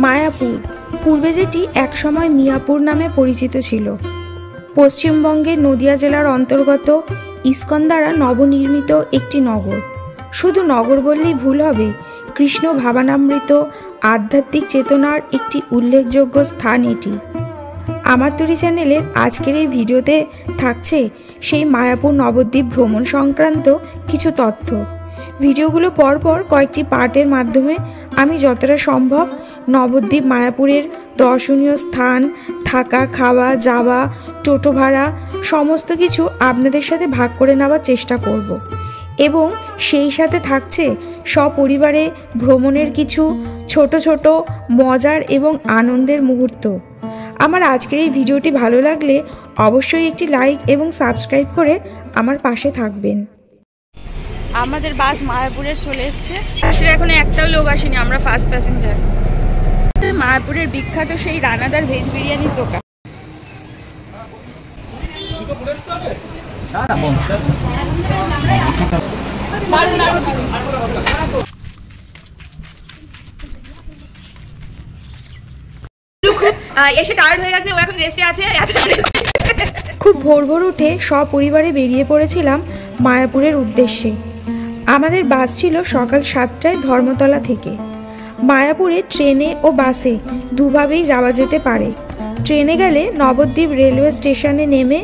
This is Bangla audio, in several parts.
মায়াপুর পূর্বে যেটি একসময় মিয়াপুর নামে পরিচিত ছিল, পশ্চিমবঙ্গের নদিয়া জেলার অন্তর্গত ইস্কন দ্বারা নবনির্মিত একটি নগর। শুধু নগর বললেই ভুল হবে, কৃষ্ণ ভাবানামৃত আধ্যাত্মিক চেতনার একটি উল্লেখযোগ্য স্থান এটি। আমার তৈরি চ্যানেলের আজকের এই ভিডিওতে থাকছে সেই মায়াপুর নবদ্বীপ ভ্রমণ সংক্রান্ত কিছু তথ্য। ভিডিওগুলো পরপর কয়েকটি পার্টের মাধ্যমে আমি যতটা সম্ভব নবদ্বীপ মায়াপুরের দর্শনীয় স্থান, থাকা, খাওয়া, যাওয়া, টোটো ভাড়া সমস্ত কিছু আপনাদের সাথে ভাগ করে নেওয়ার চেষ্টা করব এবং সেই সাথে থাকছে সপরিবারে ভ্রমণের কিছু ছোট ছোট মজার এবং আনন্দের মুহূর্ত। আমার আজকের এই ভিডিওটি ভালো লাগলে অবশ্যই একটি লাইক এবং সাবস্ক্রাইব করে আমার পাশে থাকবেন। আমাদের বাস মায়াপুরে চলে এসছে। বাসের এখনো একটাও লোক আসেনি, আমরা ফার্স্ট প্যাসেঞ্জার। মায়াপুরের বিখ্যাত সেই রানাদার ভেজ বিরিয়ানির দোকান। এসে টায়ার্ড হয়ে গেছে, ও এখন রেস্টে আছে। খুব ভোর ভোর উঠে সপরিবারে বেরিয়ে পড়েছিলাম মায়াপুরের উদ্দেশ্যে। আমাদের বাস ছিল সকাল 7টায় ধর্মতলা থেকে। মায়াপুরে ট্রেনে ও বাসে দুভাবেই যাওয়া যেতে পারে। ট্রেনে গেলে নবদ্বীপ রেলওয়ে স্টেশনে নেমে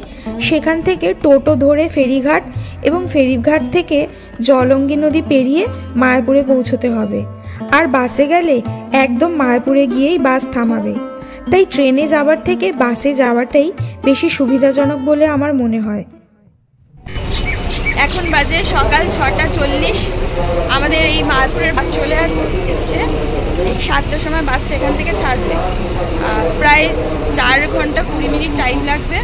সেখান থেকে টোটো ধরে ফেরিঘাট এবং ফেরিঘাট থেকে জলঙ্গি নদী পেরিয়ে মায়াপুরে পৌঁছতে হবে। আর বাসে গেলে একদম মায়াপুরে গিয়েই বাস থামাবে। তাই ট্রেনে যাওয়ার থেকে বাসে যাওয়াটাই বেশি সুবিধাজনক বলে আমার মনে হয়। এখন বাজে সকাল 6:40। আমাদের এই মায়াপুরের বাস চলে এসছে। 7টার সময় বাসটা এখান থেকে ছাড়বে। প্রায় 4 ঘন্টা 20 মিনিট টাইম লাগবে।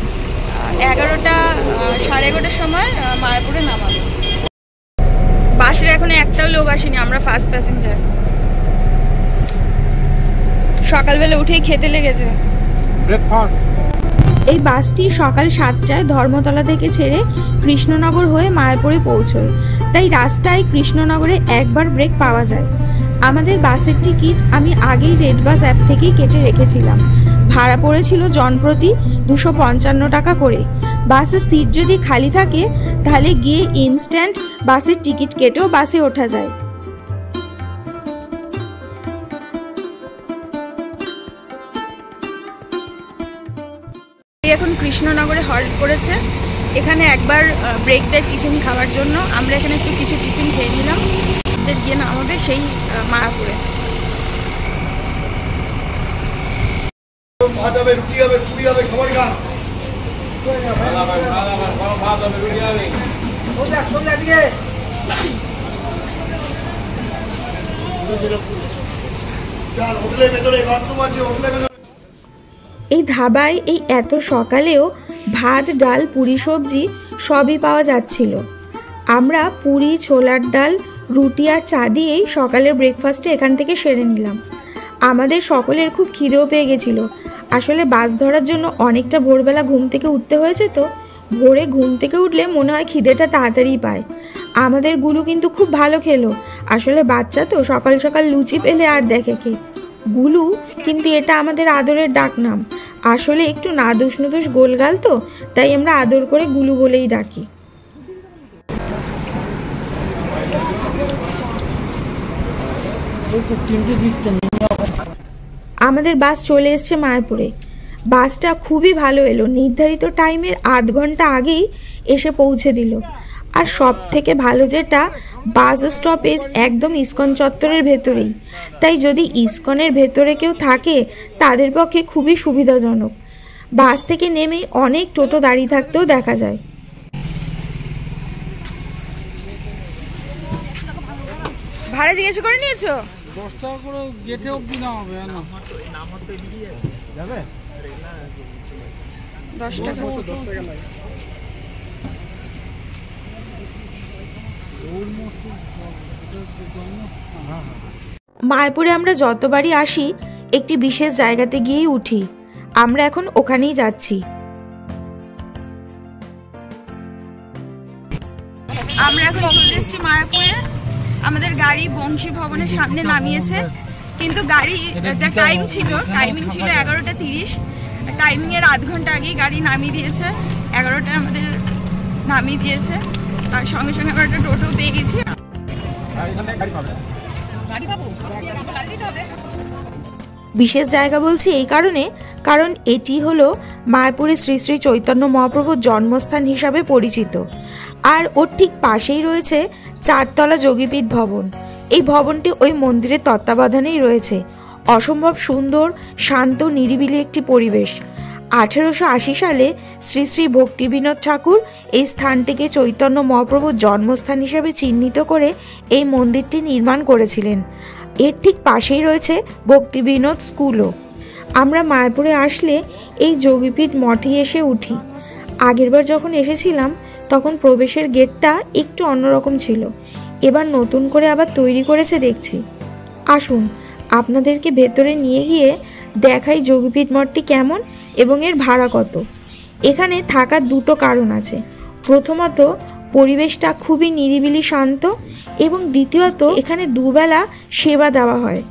11টার সময় মায়াপুরে নামাবে। বাসের এখনো একটাও লোক আসেনি, আমরা ফার্স্ট প্যাসেঞ্জার। সকালবেলা উঠেই খেতে লেগেছে। এই বাসটি সকাল 7টায় ধর্মতলা থেকে ছেড়ে কৃষ্ণনগর হয়ে মায়াপুরে পৌঁছয়। তাই রাস্তায় কৃষ্ণনগরে একবার ব্রেক পাওয়া যায়। আমাদের বাসের টিকিট আমি আগেই রেড বাস অ্যাপ থেকেই কেটে রেখেছিলাম। ভাড়া পড়েছিল জনপ্রতি 255 টাকা করে। বাসের সিট যদি খালি থাকে তাহলে গিয়ে ইনস্ট্যান্ট বাসের টিকিট কেটেও বাসে ওঠা যায়। এখন কৃষ্ণনগরে হল্ট করেছে। এখানে একবার ব্রেক দেয় টিফিন খাওয়ার জন্য। আমরা এখানে একটু কিছু টিফিন খেয়ে নিলাম। গিয়ে নামাবে সেই মায়াপুরে। এই ধাবায় এই এত সকালেও ভাত, ডাল, পুরি, সবজি সবই পাওয়া যাচ্ছিল। আমরা পুরি, ছোলার ডাল, রুটি আর চা দিয়েই সকালের ব্রেকফাস্টে এখান থেকে সেরে নিলাম। আমাদের সকলের খুব খিদেও পেয়ে গেছিল। আসলে বাস ধরার জন্য অনেকটা ভোরবেলা ঘুম থেকে উঠতে হয়েছে, তো ভোরে ঘুম থেকে উঠলে মনে হয় খিদেটা তাড়াতাড়ি পায়। আমাদের গুলু কিন্তু খুব ভালো খেলো। আসলে বাচ্চা তো সকাল সকাল লুচি পেলে আর দেখে কে। গুলু কিন্তু এটা আমাদের আদরের ডাক নাম। আসলে একটু নাদুস নুদুস গোলগাল তো, তাই আমরা আদর করে গুলু বলেই ডাকি। আমাদের বাস চলে এসছে মায়াপুরে। বাসটা খুবই ভালো এলো, নির্ধারিত টাইমের আধ ঘন্টা আগেই এসে পৌঁছে দিল। আর সব থেকে ভালো যেটা, বাস স্টপেজ একদম ইস্কন চত্বরের ভেতরেই। তাই যদি ইস্কনের ভেতরে কেউ থাকে তাদের পক্ষে খুবই সুবিধাজনক। বাস থেকে নেমেই অনেক টোটো দাঁড়িয়ে থাকতেও দেখা যায়। ভাড়া জিজ্ঞেস করে নিয়েছো? 10 টাকা করে গেটে অবধি নামাবে না? যাবে 10 টাকা। মায়াপুরে আমরা যতবারই আসি একটি বিশেষ জায়গাতে গিয়েই উঠি। আমরা এখন ওখানেই যাচ্ছি। আমরা এখন চলে এসেছি মায়াপুরে। আমাদের গাড়ি বংশী ভবনের সামনে নামিয়েছে। কিন্তু গাড়ি যা টাইমিং ছিল 11:30, টাইমিং এর আধ ঘন্টা আগেই গাড়ি নামিয়ে দিয়েছে। 11টায় আমাদের নামিয়ে দিয়েছে, আর সঙ্গে সঙ্গে আমরা একটা টোটো পেয়ে গেছি। বিশেষ জায়গা বলছি এই কারণে, কারণ এটি হলো মায়াপুরের শ্রী শ্রী চৈতন্য মহাপ্রভুর জন্মস্থান হিসাবে পরিচিত। আর ওর ঠিক পাশেই রয়েছে 4 তলা যোগীপীঠ ভবন। এই ভবনটি ওই মন্দিরের তত্ত্বাবধানেই রয়েছে। অসম্ভব সুন্দর, শান্ত, নিরিবিলি একটি পরিবেশ। 1880 সালে শ্রী শ্রী ভক্তিবিনোদ ঠাকুর এই স্থানটিকে চৈতন্য মহাপ্রভুর জন্মস্থান হিসেবে চিহ্নিত করে এই মন্দিরটি নির্মাণ করেছিলেন। এর ঠিক পাশেই রয়েছে ভক্তিবিনোদ স্কুলও। আমরা মায়াপুরে আসলে এই যোগীপীঠ মঠে এসে উঠি। আগেরবার যখন এসেছিলাম তখন প্রবেশের গেটটা একটু অন্যরকম ছিল, এবার নতুন করে আবার তৈরি করেছে দেখছি। আসুন আপনাদেরকে ভেতরে নিয়ে গিয়ে দেখাই যোগীপীঠ মঠটি কেমন এবং এর ভাড়া কত। এখানে থাকার 2টো কারণ আছে। প্রথমত, পরিবেশটা খুবই নিরিবিলি, শান্ত, এবং দ্বিতীয়ত এখানে 2 বেলা সেবা দেওয়া হয়।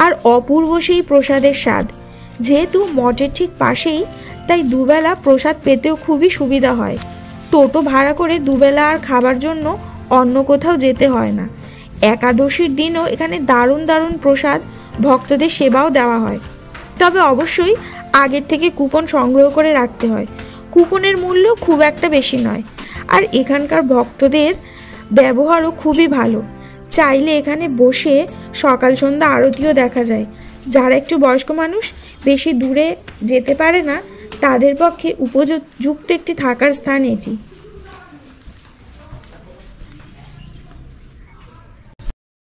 আর অপূর্ব সেই প্রসাদের স্বাদ। যেহেতু মঠের ঠিক পাশেই, তাই 2 বেলা প্রসাদ পেতেও খুবই সুবিধা হয়। টোটো ভাড়া করে 2 বেলা আর খাবার জন্য অন্য কোথাও যেতে হয় না। একাদশীর দিনও এখানে দারুণ দারুণ প্রসাদ, ভক্তদের সেবাও দেওয়া হয়। তবে অবশ্যই আগের থেকে কুপন সংগ্রহ করে রাখতে হয়। কুপনের মূল্য খুব একটা বেশি নয়। আর এখানকার ভক্তদের ব্যবহারও খুবই ভালো। চাইলে এখানে বসে সকাল সন্ধ্যা আরতিও দেখা যায়। যারা একটু বয়স্ক মানুষ, বেশি দূরে যেতে পারে না, তাদের পক্ষে উপযুক্ত একটি থাকার স্থান এটি।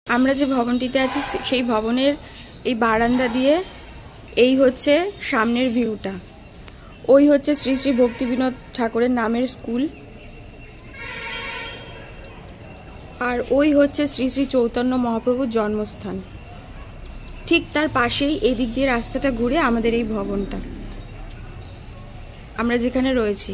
আমরা যে ভবনটিতে আছি সেই ভবনের এই বারান্দা দিয়ে এই হচ্ছে সামনের ভিউটা। ওই হচ্ছে শ্রী শ্রী ভক্তিবিনোদ ঠাকুরের নামের স্কুল, আর ওই হচ্ছে শ্রী শ্রী চৈতন্য মহাপ্রভুর জন্মস্থান। ঠিক তার পাশেই এদিক দিয়ে রাস্তাটা ঘুরে আমাদের এই ভবনটা, আমরা যেখানে রয়েছি।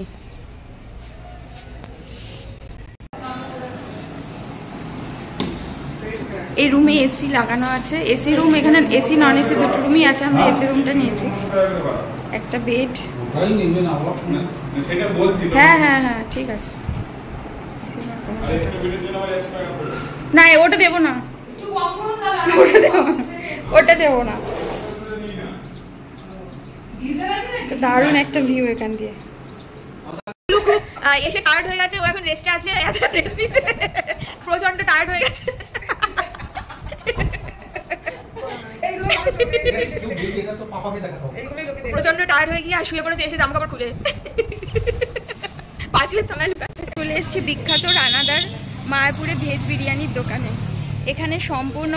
এই রুমে এসি লাগানো আছে। এসি রুম, এখানে এসি নন এসি 2টো রুমই আছে। আমরা এসি রুমটা নিয়েছি। একটা বেড। হ্যাঁ হ্যাঁ হ্যাঁ, ঠিক আছে। না, ওটা দেবো না, ওটা দেবো না। দারুণ একটা ভিউ এখান দিয়ে। এসে টায়ার্ড হয়ে গেছে, ও এখন রেস্টে আছে। প্রচন্ড টায়ার্ড হয়ে গেছে। প্রচন্ড টায়ার্ড হয়ে গিয়ে শুয়ে পড়েছে, এসে জামা কাপড় খুলে পাঁচিলের তলায় লুকাচ্ছে। চলে এসেছি বিখ্যাত রানাদার মায়াপুরে ভেজ বিরিয়ানির দোকানে। এখানে সম্পূর্ণ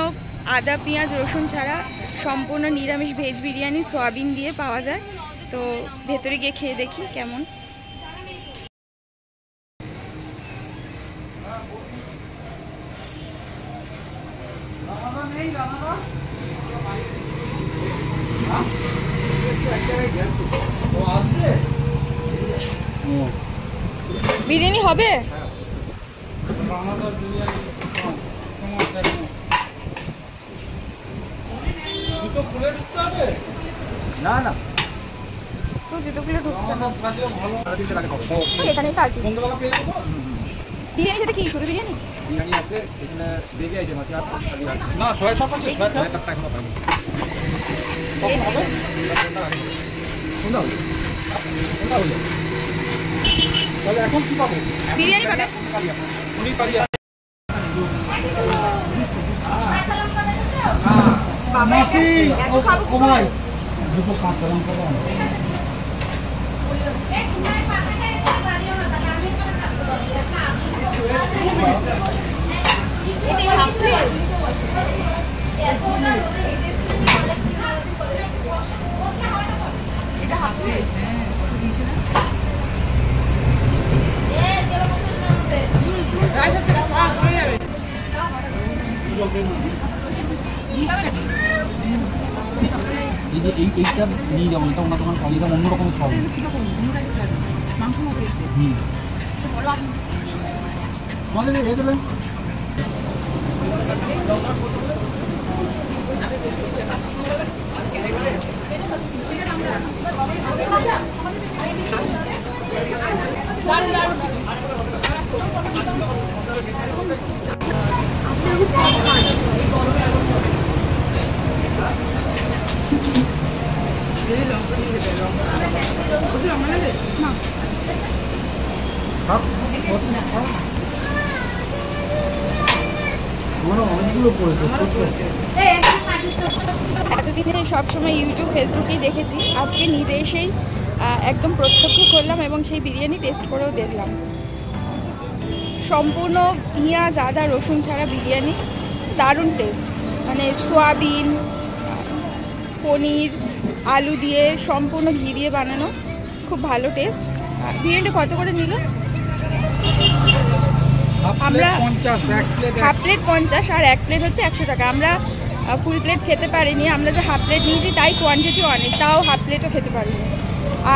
আদা, পেঁয়াজ, রসুন ছাড়া সম্পূর্ণ নিরামিষ ভেজ বিরিয়ানি সয়াবিন দিয়ে পাওয়া যায়। তো ভেতরে গিয়ে খেয়ে দেখি কেমন। বিরিয়ানি হবে? না না, জুতো খুলে ঢুকছে না। এখানেই তো আছে। বিরিয়ানির সাথে কি শুধু বিরিয়ানি? বিরিয়ানি আছে, এখানে বেগে আইটেম আছে। না, সয়া চপ আছে, সয়া চপটা এখনো পাইনি। কখন হবে? কোনটা হলো? তাহলে এখন কি পাবো? বিরিয়ানি পাবে। উনি পারি। মাসি ও ভাই, দুটো কাঁচ লঙ্কা দাও। এটা হাফ প্লেট। হ্যাঁ, কত দিয়েছে না? এইটা নিয়ে যাবো, এটা ওনার দোকান খালি, এটা অন্যরকম সব মাংস মতো দেখতে। তোমাদের এই দেবেন। এতদিনে সবসময় ইউটিউব ফেসবুকেই দেখেছি, আজকে নিজে এসেই একদম প্রত্যক্ষ করলাম এবং সেই বিরিয়ানি টেস্ট করেও দেখলাম। সম্পূর্ণ পেঁয়াজ আদা রসুন ছাড়া বিরিয়ানি, দারুণ টেস্ট। মানে সোয়াবিন পনির আলু দিয়ে সম্পূর্ণ ঘি দিয়ে বানানো, খুব ভালো টেস্ট। বিরিয়ানিটা কত করে নিল? আমরা হাফ প্লেট 50 আর 1 প্লেট হচ্ছে 100 টাকা। আমরা ফুল প্লেট খেতে পারিনি, আমরা যে হাফ প্লেট নিয়েছি তাই কোয়ান্টিটি অনেক, তাও হাফ প্লেটও খেতে পারিনি।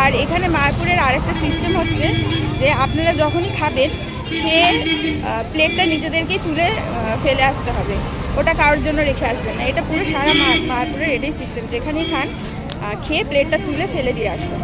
আর এখানে মায়াপুরের আরেকটা সিস্টেম হচ্ছে যে আপনারা যখনই খাবেন খেয়ে প্লেটটা নিজেদেরকেই তুলে ফেলে আসতে হবে, ওটা কারোর জন্য রেখে আসবেন না। এটা পুরো সারা মায়াপুরের এটাই সিস্টেম, যেখানেই খান খেয়ে প্লেটটা তুলে ফেলে দিয়ে আসবেন।